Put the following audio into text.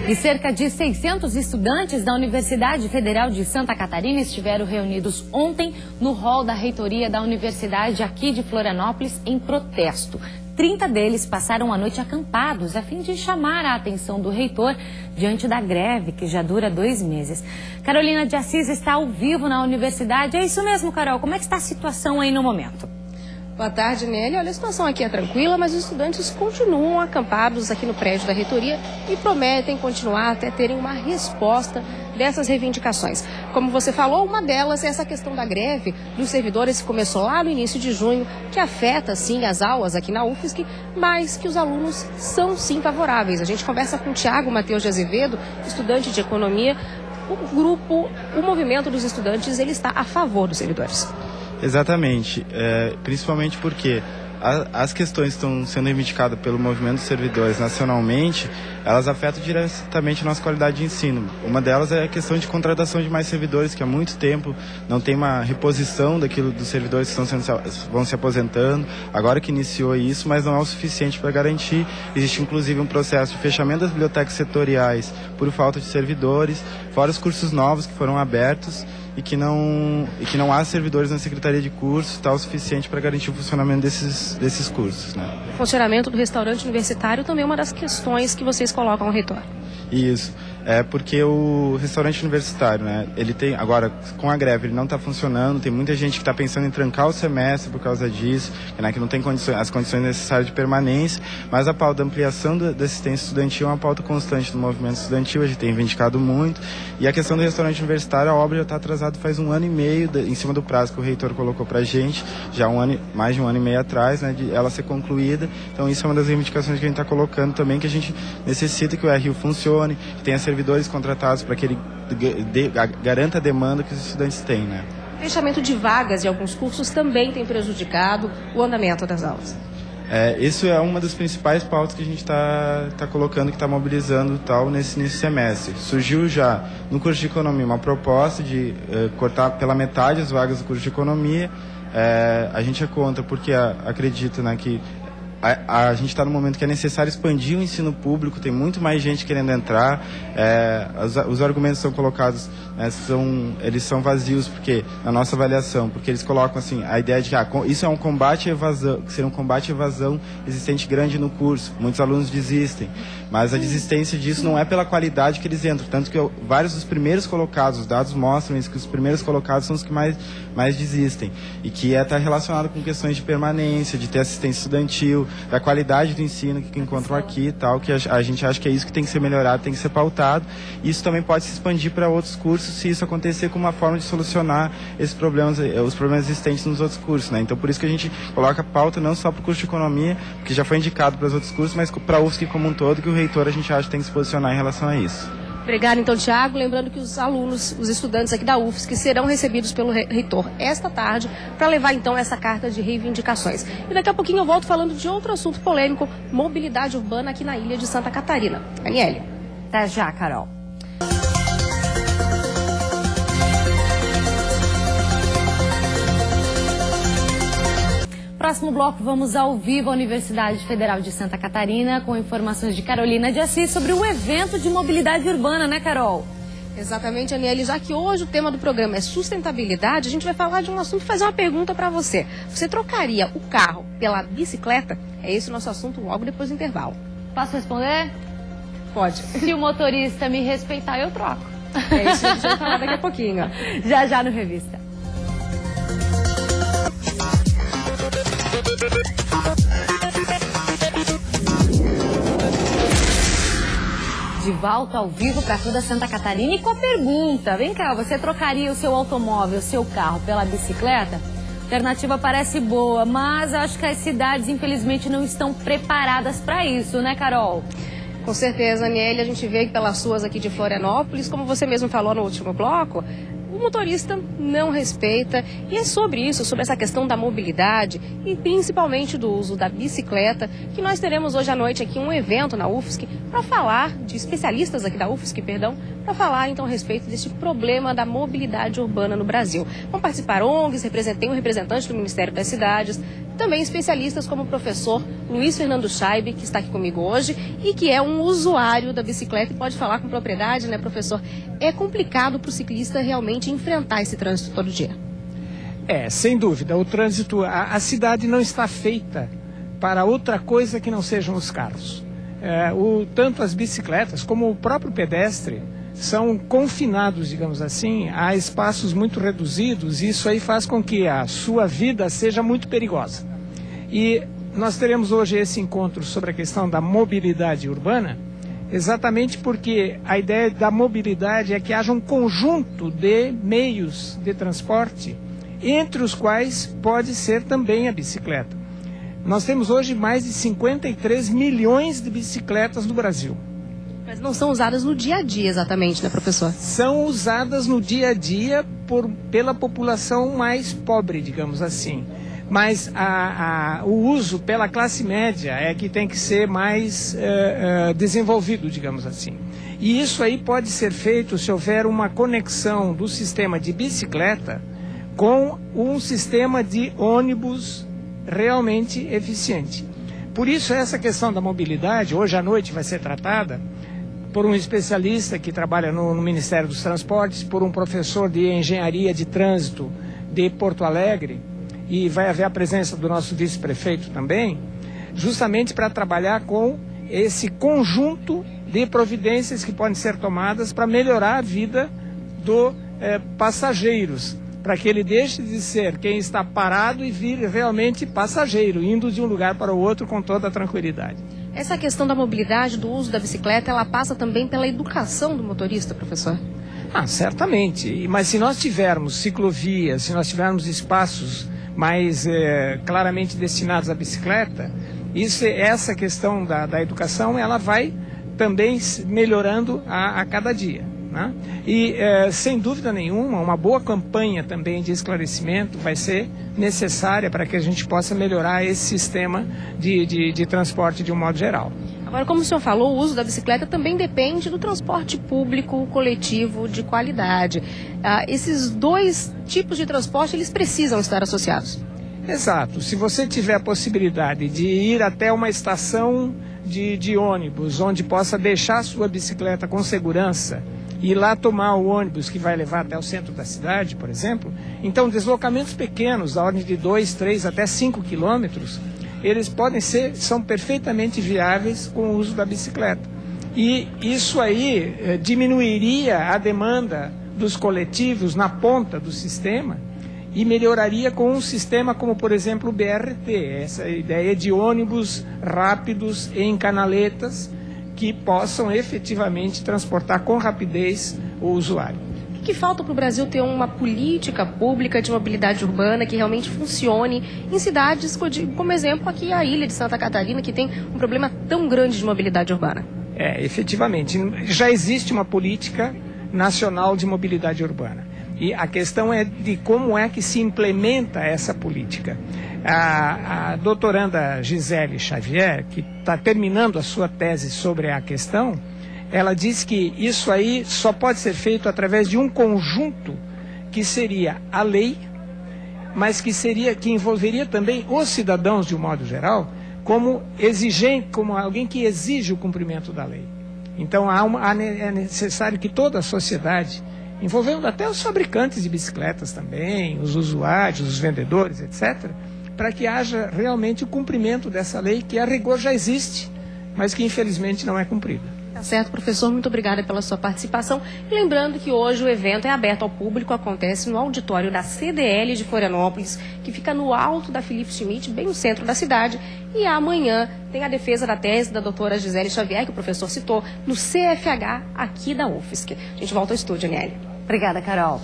E cerca de 600 estudantes da Universidade Federal de Santa Catarina estiveram reunidos ontem no hall da reitoria da universidade aqui de Florianópolis em protesto. 30 deles passaram a noite acampados a fim de chamar a atenção do reitor diante da greve que já dura 2 meses. Carolina de Assis está ao vivo na universidade. É isso mesmo, Carol. Como é que está a situação aí no momento? Boa tarde, Nelly. Olha, a situação aqui é tranquila, mas os estudantes continuam acampados aqui no prédio da reitoria e prometem continuar até terem uma resposta dessas reivindicações. Como você falou, uma delas é essa questão da greve dos servidores que começou lá no início de junho, que afeta, sim, as aulas aqui na UFSC, mas que os alunos são, sim, favoráveis. A gente conversa com o Tiago Matheus de Azevedo, estudante de economia. O movimento dos estudantes, ele está a favor dos servidores. Exatamente, principalmente porque as questões que estão sendo reivindicadas pelo movimento dos servidores nacionalmente, elas afetam diretamente a nossa qualidade de ensino. Uma delas é a questão de contratação de mais servidores, que há muito tempo não tem uma reposição daquilo dos servidores que vão se aposentando, agora que iniciou isso, mas não é o suficiente para garantir. Existe inclusive um processo de fechamento das bibliotecas setoriais por falta de servidores, fora os cursos novos que foram abertos, e que não há servidores na Secretaria de Cursos tal o suficiente para garantir o funcionamento desses cursos, né? O funcionamento do restaurante universitário também é uma das questões que vocês colocam ao reitor. Isso, porque o restaurante universitário, né, ele tem, agora com a greve ele não está funcionando, tem muita gente que está pensando em trancar o semestre por causa disso, né, que não tem as condições necessárias de permanência, mas a pauta da ampliação da assistência estudantil é uma pauta constante do movimento estudantil, a gente tem reivindicado muito, e a questão do restaurante universitário, a obra já está atrasada faz 1 ano e meio, em cima do prazo que o reitor colocou para a gente, já mais de 1 ano e meio atrás, né, de ela ser concluída. Então isso é uma das reivindicações que a gente está colocando também, que a gente necessita que o RU funcione, que tenha servidores contratados para que ele garanta a demanda que os estudantes têm, né? O fechamento de vagas de alguns cursos também tem prejudicado o andamento das aulas. Isso é uma das principais pautas que a gente está colocando, que está mobilizando tal nesse semestre. Surgiu já no curso de economia uma proposta de cortar pela metade as vagas do curso de economia. A gente é contra porque acredita, né, que a gente está no momento que é necessário expandir o ensino público, tem muito mais gente querendo entrar, os argumentos são colocados, eles são vazios, porque na nossa avaliação, porque eles colocam assim, a ideia de que isso é um combate à evasão, que seria um combate à evasão existente grande no curso, muitos alunos desistem, mas a desistência disso não é pela qualidade que eles entram, tanto que vários dos primeiros colocados, os dados mostram isso, que os primeiros colocados são os que mais desistem, e que está relacionado com questões de permanência, de ter assistência estudantil, da qualidade do ensino que encontram aqui e tal, que a gente acha que é isso que tem que ser melhorado, tem que ser pautado. Isso também pode se expandir para outros cursos se isso acontecer como uma forma de solucionar esses problemas, os problemas existentes nos outros cursos, né? Então por isso que a gente coloca a pauta não só para o curso de economia, que já foi indicado para os outros cursos, mas para a UFSC como um todo, que o reitor a gente acha que tem que se posicionar em relação a isso. Obrigada, então, Tiago. Lembrando que os alunos, os estudantes aqui da UFSC serão recebidos pelo reitor esta tarde para levar, então, essa carta de reivindicações. E daqui a pouquinho eu volto falando de outro assunto polêmico, mobilidade urbana aqui na ilha de Santa Catarina. Aniele. Até já, Carol. Próximo bloco, vamos ao vivo à Universidade Federal de Santa Catarina com informações de Carolina de Assis sobre o evento de mobilidade urbana, né, Carol? Exatamente, Aniele. Já que hoje o tema do programa é sustentabilidade, a gente vai falar de um assunto e fazer uma pergunta para você. Você trocaria o carro pela bicicleta? É esse o nosso assunto logo depois do intervalo. Posso responder? Pode. Se o motorista me respeitar, eu troco. É isso que a gente vai falar daqui a pouquinho. Já no Revista. De volta ao vivo para toda Santa Catarina e com a pergunta, vem cá, você trocaria o seu automóvel, o seu carro pela bicicleta? A alternativa parece boa, mas acho que as cidades infelizmente não estão preparadas para isso, né, Carol? Com certeza, Aniele, a gente vê pelas ruas aqui de Florianópolis, como você mesmo falou no último bloco, o motorista não respeita, e é sobre isso, sobre essa questão da mobilidade e principalmente do uso da bicicleta, que nós teremos hoje à noite aqui um evento na UFSC para falar, de especialistas aqui da UFSC, para falar então a respeito desse problema da mobilidade urbana no Brasil. Vão participar ONGs, tem um representante do Ministério das Cidades, Também especialistas como o professor Luiz Fernando Scheibe, que está aqui comigo hoje e que é um usuário da bicicleta e pode falar com propriedade, né, professor? É complicado para o ciclista realmente enfrentar esse trânsito todo dia. Sem dúvida. O trânsito, a cidade não está feita para outra coisa que não sejam os carros. Tanto as bicicletas como o próprio pedestre são confinados, digamos assim, a espaços muito reduzidos, e isso aí faz com que a sua vida seja muito perigosa. E nós teremos hoje esse encontro sobre a questão da mobilidade urbana, exatamente porque a ideia da mobilidade é que haja um conjunto de meios de transporte, entre os quais pode ser também a bicicleta. Nós temos hoje mais de 53 milhões de bicicletas no Brasil. Mas não são usadas no dia a dia exatamente, né, professor? São usadas no dia a dia pela população mais pobre, digamos assim. Mas o uso pela classe média é que tem que ser mais desenvolvido, digamos assim. E isso aí pode ser feito se houver uma conexão do sistema de bicicleta com um sistema de ônibus realmente eficiente. Por isso essa questão da mobilidade, hoje à noite vai ser tratada por um especialista que trabalha no Ministério dos Transportes, por um professor de Engenharia de Trânsito de Porto Alegre, e vai haver a presença do nosso vice-prefeito também, justamente para trabalhar com esse conjunto de providências que podem ser tomadas para melhorar a vida dos passageiros, para que ele deixe de ser quem está parado e vire realmente passageiro, indo de um lugar para o outro com toda a tranquilidade. Essa questão da mobilidade, do uso da bicicleta, ela passa também pela educação do motorista, professor? Certamente. Mas se nós tivermos ciclovias, se nós tivermos espaços mais claramente destinados à bicicleta, essa questão da educação, ela vai também melhorando a cada dia, né? E, sem dúvida nenhuma, uma boa campanha também de esclarecimento vai ser necessária para que a gente possa melhorar esse sistema de transporte de um modo geral. Agora, como o senhor falou, o uso da bicicleta também depende do transporte público coletivo de qualidade. Esses dois tipos de transporte, eles precisam estar associados. Exato. Se você tiver a possibilidade de ir até uma estação de ônibus, onde possa deixar a sua bicicleta com segurança, e ir lá tomar o ônibus que vai levar até o centro da cidade, por exemplo, então deslocamentos pequenos, da ordem de 2, 3 até 5 quilômetros, eles são perfeitamente viáveis com o uso da bicicleta. E isso aí diminuiria a demanda dos coletivos na ponta do sistema e melhoraria com um sistema como, por exemplo, o BRT, essa ideia de ônibus rápidos em canaletas, que possam efetivamente transportar com rapidez o usuário. O que falta para o Brasil ter uma política pública de mobilidade urbana que realmente funcione em cidades, como exemplo aqui a ilha de Santa Catarina, que tem um problema tão grande de mobilidade urbana? Efetivamente. Já existe uma política nacional de mobilidade urbana. E a questão é de como é que se implementa essa política. A doutoranda Gisele Xavier, que está terminando a sua tese sobre a questão, ela diz que isso aí só pode ser feito através de um conjunto que seria a lei, mas que envolveria também os cidadãos de um modo geral, como alguém que exige o cumprimento da lei. Então é necessário que toda a sociedade, envolvendo até os fabricantes de bicicletas também, os usuários, os vendedores, etc., para que haja realmente o cumprimento dessa lei que a rigor já existe, mas que infelizmente não é cumprida. Tá certo, professor, muito obrigada pela sua participação. E lembrando que hoje o evento é aberto ao público, acontece no auditório da CDL de Florianópolis, que fica no alto da Felipe Schmidt, bem no centro da cidade. E amanhã tem a defesa da tese da doutora Gisele Xavier, que o professor citou, no CFH aqui da UFSC. A gente volta ao estúdio, Aniele. Obrigada, Carol.